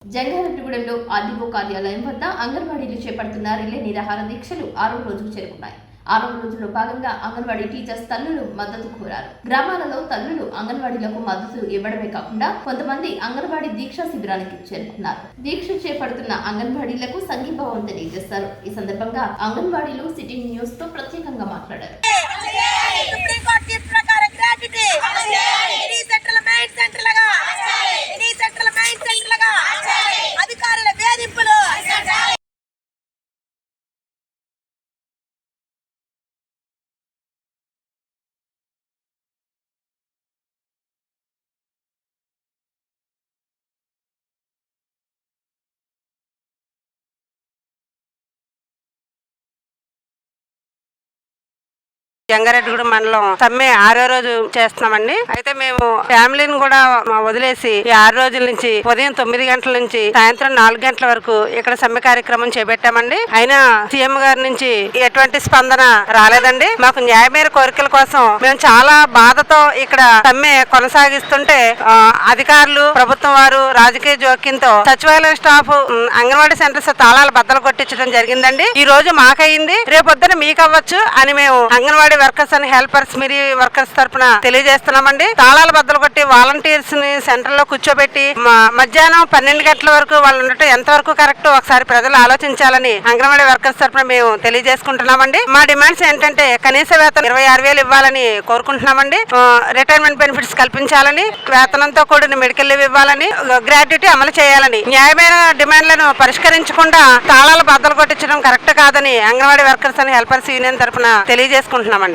జంగారెడ్డిగూడెంలో RDO కార్యాలయం వద్ద అంగన్వాడీలు చేపడుతున్న రిలే నిరాహార దీక్షలు 6వ రోజుకు చేరుకున్నాయి. 6వ రోజులో భాగంగా అంగన్వాడీ టీచర్స్ తల్లులు మద్దతు కోరారు. గ్రామాలలో తల్లులు అంగన్వాడీలకు మద్దతు ఇవ్వడమే కాకుండా కొంతమంది అంగన్వాడీ దీక్షా శిబిరానికి చేరుకున్నారు. దీక్ష చేపడుతున్న అంగన్వాడీలకు సంఘీభావం తెలియజేస్తారు. ఈ సందర్భంగా అంగన్వాడీలు సిటీ న్యూస్ తో ప్రత్యేకంగా మాట్లాడారు. జంగారెడ్డిగూడెం మండలం సమ్మె 6వ రోజు చేస్తున్నామండి. అయితే మేము ఫ్యామిలీని కూడా వదిలేసి ఈ 6 రోజుల నుంచి ఉదయం 9 గంటల నుంచి సాయంత్రం 4 గంటల వరకు ఇక్కడ సమ్మె కార్యక్రమం చేపట్టామండి. అయినా సీఎం గారి నుంచి ఎటువంటి స్పందన రాలేదండి. మాకు న్యాయమైన కోరికల కోసం మేము చాలా బాధతో ఇక్కడ సమ్మె కొనసాగిస్తుంటే అధికారులు, ప్రభుత్వం వారు రాజకీయ జోక్యంతో సచివాలయం స్టాఫ్ అంగన్వాడీ సెంటర్స్ తాళాలు బద్దలు కొట్టించడం జరిగిందండి. ఈ రోజు మాకయింది, రేపొద్దున మీకు అవ్వచ్చు అని మేము అంగన్వాడీ వర్కర్స్ అని హెల్పర్స్ మిరీ వర్కర్స్ తరఫున తెలియజేస్తున్నామండి. తాళాలు బద్దలు కొట్టి వాలంటీర్స్ ని సెంటర్ లో కూర్చోబెట్టి మధ్యాహ్నం 12 గంటల వరకు వాళ్ళు ఉండటం ఎంతవరకు కరెక్ట్ ఒకసారి ప్రజలు ఆలోచించాలని అంగన్వాడీ వర్కర్స్ తరఫున మేము తెలియజేసుకుంటున్నామండి. మా డిమాండ్స్ ఏంటంటే కనీస వేతనం 26,000 ఇవ్వాలని కోరుకుంటున్నామండి. రిటైర్మెంట్ బెనిఫిట్స్ కల్పించాలని, వేతనంతో కూడిన మెడికల్ లీవ్ ఇవ్వాలని, గ్రాట్యుటీ అమలు చేయాలని, న్యాయమైన డిమాండ్లను పరిష్కరించకుండా తాళాలు బద్దలు కొట్టించడం కరెక్ట్ కాదని అంగన్వాడీ వర్కర్స్ అని హెల్పర్స్ యూనియన్ తరఫున తెలియజేసుకుంటున్నామండి.